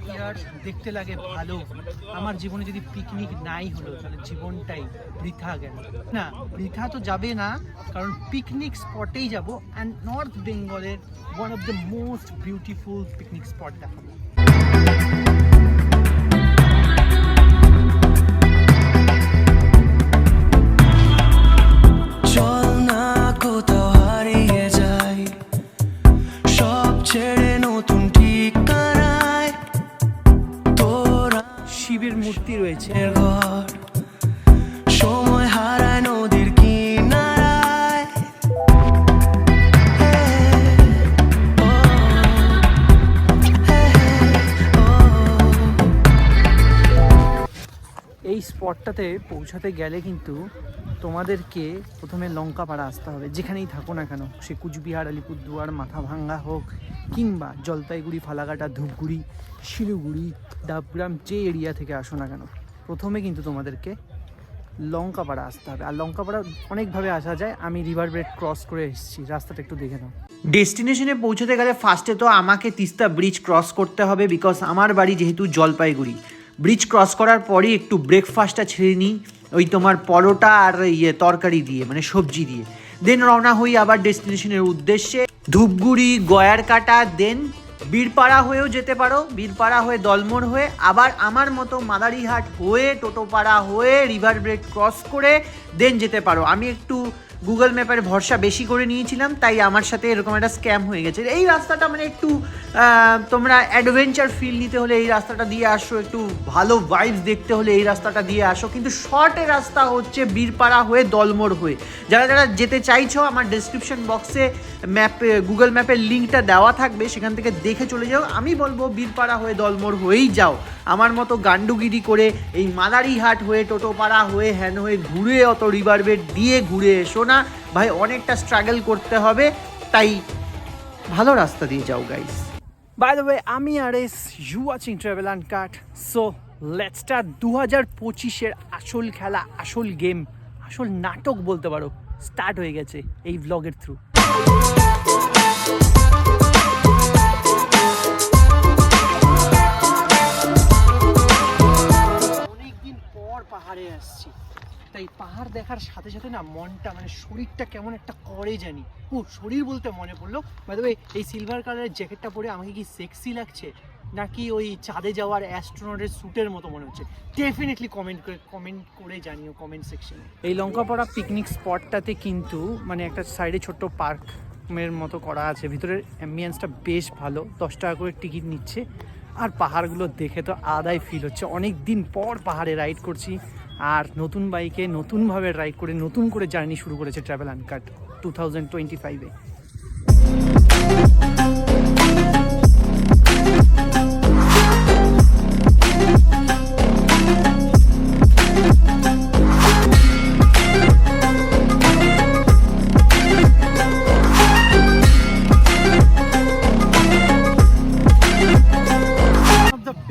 কি আর দেখতে লাগে ভালো। আমার জীবনে যদি পিকনিক নাই হলো তাহলে জীবনটাই বৃথা গেল। না, বৃথা তো যাবে না, কারণ পিকনিক স্পটেই যাব, অ্যান্ড নর্থ বেঙ্গলের one of the most beautiful picnic spot দেখাবো। শিবের মূর্তি রয়েছে, সময় হারায় নদীর কিনারায়। এই স্পটটাতে পৌঁছাতে গেলে কিন্তু তোমাদেরকে প্রথমে লঙ্কাপাড়া আসতে হবে, যেখানেই থাকো না কেন, সে কুচবিহার, আলিপুরদুয়ার, মাথাভাঙ্গা হোক, কিংবা জলপাইগুড়ি, ফালাকাটা, ধূপগুড়ি, শিলিগুড়ি, ডাবগ্রাম, যে এরিয়া থেকে আসো না কেন, প্রথমে কিন্তু তোমাদেরকে লঙ্কাপাড়া আসতে হবে। আর লঙ্কাপাড়া অনেকভাবে আসা যায়, আমি রিভার ব্রেড ক্রস করে এসেছি, রাস্তাটা একটু দেখে নাও। ডেস্টিনেশনে পৌঁছতে গেলে ফার্স্টে তো আমাকে তিস্তা ব্রিজ ক্রস করতে হবে, বিকজ আমার বাড়ি যেহেতু জলপাইগুড়ি। ব্রিজ ক্রস করার পরই একটু ব্রেকফাস্টটা ছেড়ে নিই, ওই তোমার পরোটা আর তরকারি দিয়ে, মানে সবজি দিয়ে। দেন রওনা হই আবার ডেস্টিনেশনের উদ্দেশ্যে, ধূপগুড়ি, গয়ারকাটা, দেন বীরপাড়া হয়েও যেতে পারো, বীরপাড়া হয়ে দলমোড় হয়ে, আবার আমার মতো মাদারিহাট হয়ে, টোটোপাড়া হয়ে, রিভার ব্রেড ক্রস করে দেন যেতে পারো। আমি একটু গুগল ম্যাপের ভরসা বেশি করে নিয়েছিলাম, তাই আমার সাথে এরকম একটা স্ক্যাম হয়ে গেছে। এই রাস্তাটা মানে একটু তোমরা অ্যাডভেঞ্চার ফিল নিতে হলে এই রাস্তাটা দিয়ে আসো, একটু ভালো ভাইবস দেখতে হলে এই রাস্তাটা দিয়ে আসো, কিন্তু শর্টের রাস্তা হচ্ছে বীরপাড়া হয়ে দলমোড় হয়ে। যারা যারা যেতে চাইছো, আমার ডেসক্রিপশন বক্সে গুগল ম্যাপের লিঙ্কটা দেওয়া থাকবে, সেখান থেকে দেখে চলে যাও। আমি বলবো বীরপাড়া হয়ে দলমোড় হয়েই যাও, আমার মতো গান্ডুগিরি করে এই মাদারিহাট হয়ে, টোটোপাড়া হয়ে, হ্যান হয়ে ঘুরে, অত রিভার বেড দিয়ে ঘুরে এসো না ভাই, অনেকটা স্ট্রাগল করতে হবে, তাই ভালো রাস্তা দিয়ে যাও গাইস। বাই দ্য ওয়ে, আমি RS, you watching travel uncut. So let's start 2025-এর আসল খেলা, আসল গেম, আসল নাটক বলতে পারো, স্টার্ট হয়ে গেছে এই ব্লগের থ্রু। অনেকদিন পর পাহাড়ে আসছি, তাই পাহাড় দেখার সাথে সাথে না মনটা, মানে শরীরটা কেমন একটা করে জানি। ও, শরীর বলতে মনে পড়লো, বাই দ্য ওয়ে, এই সিলভার কালারের জ্যাকেটটা পরে আমাকে কি সেক্সি লাগছে, নাকি ওই চাঁদে যাওয়ার অ্যাস্ট্রোনটের স্যুটের মতো মনে হচ্ছে? ডেফিনেটলি কমেন্ট করে জানিও কমেন্ট সেকশনে। এই লঙ্কাপাড়া পিকনিক স্পটটাতে কিন্তু মানে একটা সাইডে ছোট্ট পার্কের মতো করা আছে, ভিতরের অ্যাম্বিয়েন্সটা বেশ ভালো, 10 টাকা করে টিকিট নিচ্ছে। আর পাহাড়গুলো দেখে তো আলাদাই ফিল হচ্ছে, অনেক দিন পর পাহাড়ে রাইড করছি, আর নতুন বাইকে নতুনভাবে রাইড করে নতুন করে জার্নি শুরু করেছে ট্রাভেল আনকাট 2025-এ।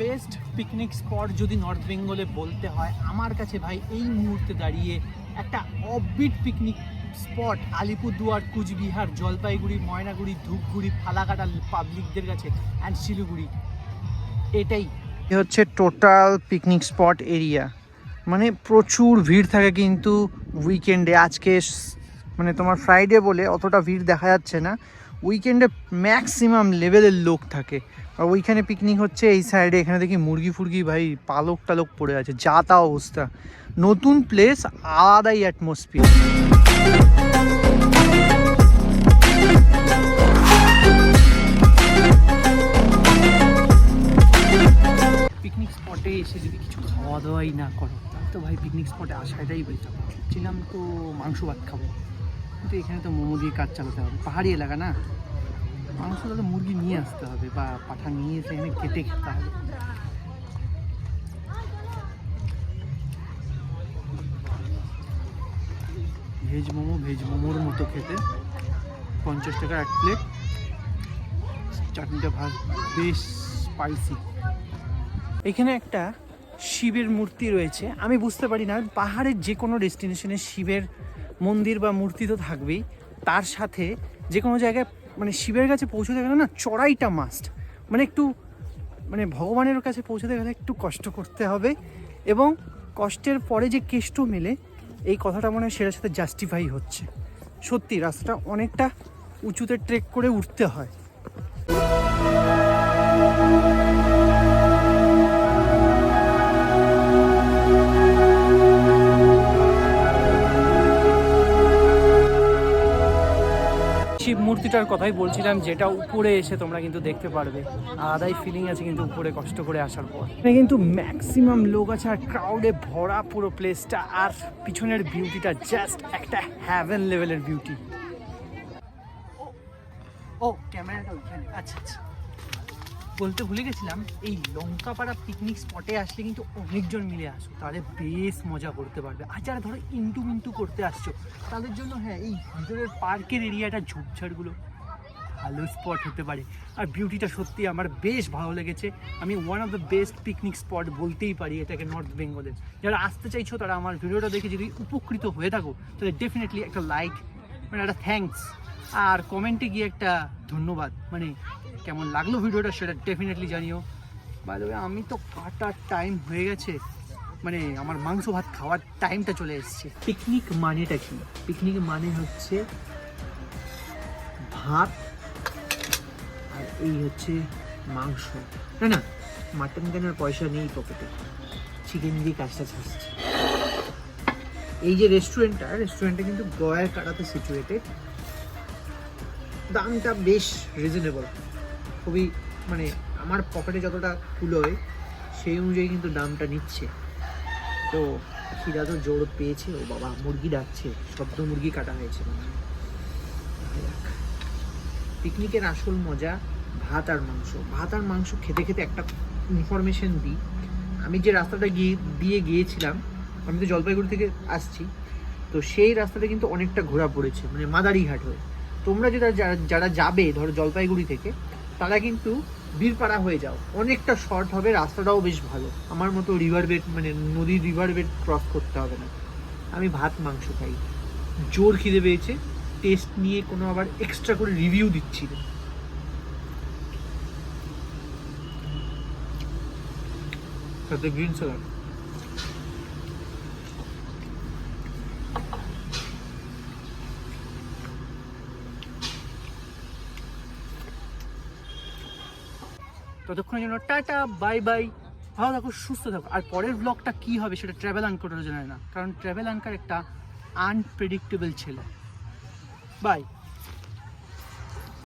বেস্ট পিকনিক স্পট যদি নর্থ বেঙ্গলে বলতে হয়, আমার কাছে ভাই এই মুহূর্তে দাঁড়িয়ে একটা offbeat picnic spot Alipurduar, Cooch Behar, Jalpaiguri, Maynaguri, Dhupguri, Falakata পাবলিকদের কাছে, অ্যান্ড শিলিগুড়ি, এটাই হচ্ছে টোটাল পিকনিক স্পট এরিয়া। মানে প্রচুর ভিড় থাকে কিন্তু উইকেন্ডে। আজকে মানে তোমার ফ্রাইডে বলে অতটা ভিড় দেখা যাচ্ছে না, উইকেন্ডে ম্যাক্সিমাম লেভেলের লোক থাকে। আর ওইখানে পিকনিক হচ্ছে এই সাইডে, এখানে দেখি মুরগি ফুরগি ভাই পালক টালক পড়ে আছে, যা তা অবস্থা। নতুন প্লেস, আলাদাই অ্যাটমসফিয়ার। পিকনিক স্পটে এসে যদি কিছু খাওয়া দাওয়াই না করো, তাহলে তো ভাই পিকনিক স্পটে আসাটাই বেটার। ভাবছিলাম তো মাংস ভাত খাবো, কিন্তু এখানে তো মোমো দিয়ে কাজ চালাতে হবে, পাহাড়ি এলাকা না, মাংস তাহলে মুরগি নিয়ে আসতে হবে বা পাঠা নিয়ে এসে এখানে কেটে খেতে হবে। ভেজ মোমোর মতো খেতে, 50 টাকা এক প্লেট, চাটনিটা ভাত বেশ স্পাইসি। এখানে একটা শিবের মূর্তি রয়েছে, আমি বুঝতে পারি না, পাহাড়ের যে কোনো ডেস্টিনেশনে শিবের মন্দির বা মূর্তি তো থাকবেই, তার সাথে যে কোনো জায়গায় মানে শিবের কাছে পৌঁছতে গেলে না চড়াইটা মাস্ট, মানে একটু মানে ভগবানের কাছে পৌঁছাতে গেলে একটু কষ্ট করতে হবে, এবং কষ্টের পরে যে কেষ্ট মেলে এই কথাটা মনে হয় সেটার সাথে জাস্টিফাই হচ্ছে। সত্যি রাস্তাটা অনেকটা উঁচুতে ট্রেক করে উঠতে হয়। শিব মূর্তিটার কথাই বলছিলাম, যেটা উপরে এসে তোমরা কিন্তু দেখতে পারবে, আলাদাই ফিলিং আছে কিন্তু উপরে কষ্ট করে আসার পর। এখানে কিন্তু ম্যাক্সিমাম লোক আছে আর ক্রাউডে ভরা পুরো প্লেসটা, আর পিছনের বিউটিটা জাস্ট একটা হ্যাভেন লেভেলের বিউটি। ও ক্যামেরাটা ওইখানে, আচ্ছা আচ্ছা, বলতে ভুলে গেছিলাম, এই লঙ্কাপাড়া পিকনিক স্পটে আসলে কিন্তু অনেকজন মিলে আসো, তাহলে বেশ মজা করতে পারবে। আর যারা ধরো ইন্টু মিন্টু করতে আসছো তাদের জন্য হ্যাঁ এই ভিতরের পার্কের এরিয়াটা, ঝোপঝাড়গুলো ভালো স্পট হতে পারে। আর বিউটিটা সত্যি আমার বেশ ভালো লেগেছে। আমি one of the best picnic spot বলতেই পারি এটাকে নর্থ বেঙ্গলের। যারা আসতে চাইছো তারা আমার ভিডিওটা দেখে যদি উপকৃত হয়ে থাকো তাহলে ডেফিনেটলি একটা লাইক, মানে একটা থ্যাঙ্কস, আর কমেন্টে গিয়ে একটা ধন্যবাদ, মানে কেমন লাগলো ভিডিওটা সেটা ডেফিনেটলি জানিও। বাই দ্য ওয়ে আমি তো কাটার টাইম হয়ে গেছে, মানে আমার মাংস ভাত খাওয়ার টাইমটা চলে এসেছে। পিকনিক মানেটা কি? পিকনিক মানে হচ্ছে ভাত আর এই হচ্ছে মাংস। না না, মাটন কেনার পয়সা নেই পকেটে, চিকেন দিয়ে কাজটা ছাড়ছে। এই যে রেস্টুরেন্টটা কিন্তু গয়ার কাটাতে সিচুয়েটেড। দামটা বেশ রিজনেবল, খুবই, মানে আমার পকেটে যতটা কুলোয় সেই অনুযায়ী কিন্তু দামটা নিচ্ছে। তো খিদা তো জোর পেয়েছে, ও বাবা মুরগি ডাকছে, শব্দ মুরগি কাটা হয়েছে। পিকনিকের আসল মজা ভাত আর মাংস খেতে খেতে একটা ইনফরমেশন দিই। আমি যে রাস্তাটা গিয়েছিলাম, আমি তো জলপাইগুড়ি থেকে আসছি, তো সেই রাস্তাটা কিন্তু অনেকটা ঘোরা পড়েছে, মানে মাদারিঘাট হয়ে। তোমরা যারা যাবে ধরো জলপাইগুড়ি থেকে, তারা কিন্তু বীরপাড়া হয়ে যাও, অনেকটা শর্ট হবে, রাস্তাটাও বেশ ভালো। আমার মতো রিভার বেড, মানে নদীর রিভার বেড ক্রস করতে হবে না। আমি ভাত মাংস খাই, জোর খিদে পেয়েছে, টেস্ট নিয়ে কোনো আবার এক্সট্রা করে রিভিউ দিচ্ছি না। সাথে গ্রিন স্যালাড। ততক্ষণের জন্য টাটা, বাই বাই, ভালো থাকো, সুস্থ থাকো। আর পরের ব্লগটা কী হবে সেটা ট্রাভেল আঙ্কারও জানে না, কারণ ট্রাভেল আঙ্কার একটা আনপ্রেডিক্টেবল ছেলে। বাই।